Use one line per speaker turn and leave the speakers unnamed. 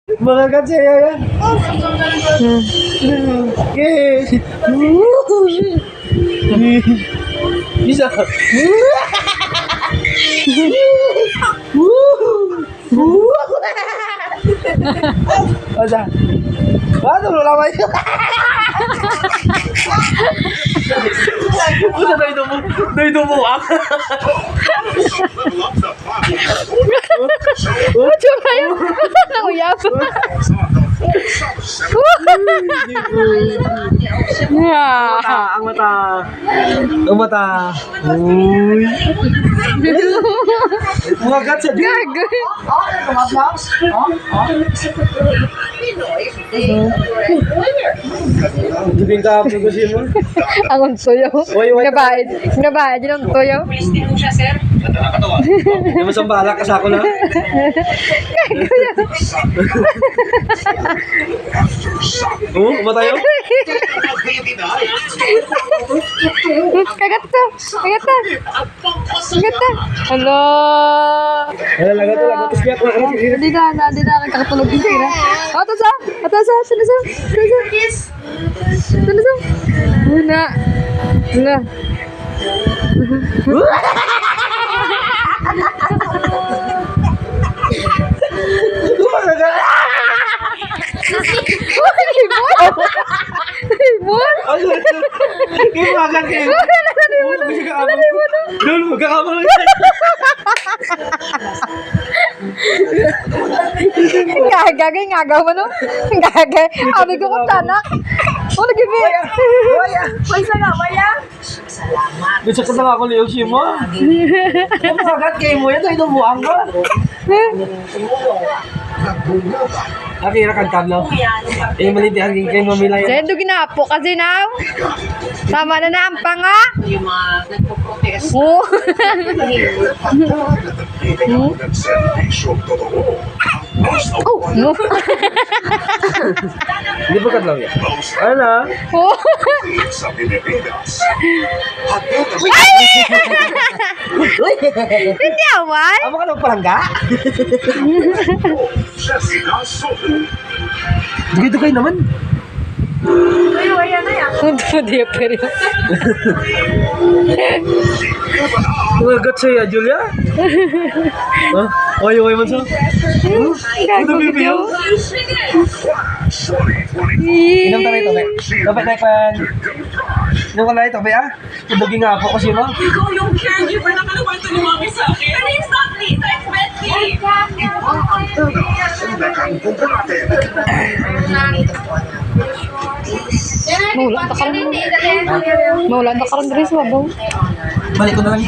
Mga kasi yan. Bisa. Ada. Ano lo lamay? Udah dari tubuh aku.
Coba ya. Uyap. Ya.
Ang mata. Ang mata. Uy. Mga gatsa din.
Gago.
Dibing ka po kasi mo.
Ang tuyo. Nabayad. Nabayad din ang tuyo.
Hindi mo sambala ka sa ako na. Oh, umatayo?
Kagat to. Kagat to. Kagat to. Hello.
Lagat to. Siyak na.
Hindi na kakatulog yung tira. Atas sa. Sino sa? Wala. Ibon?
Imagan kayo. Dul, magkakamang lang.
Gagay, ngagaw mo no? Gagay. Abi ko kung tanak. Oh, nag-ibi.
Bisa ka na ako liyo siya mo. Magat kayo mo yan. Ito inubuang ka. Nakira kang tablo. Malitihan kayo mamila yan.
Sendo ginapo kasi now. Tama na ang panga.
Yung mga nagpo-protest.
Oh. Oh, no.
Hindi ba katlaw yan? Ano na?
Oh. Hindi awan.
Amo ka ng palangga? Dito kayo naman.
Hindi pero.
Magat siya, Julia? Huh? Oy man sa? Ano bibiyo? Inom tayo ito, be. Dapat na ipan. Inom ka na ito, be, ah? Tudugin nga po kasi mo.
Ikaw yung caregiver na kalakwento ni mami sa akin. Her name's not Lisa, it's Betsy.
Maulan ta karon. Maulan ta karon diri sa babaw.
Balik ko na lang.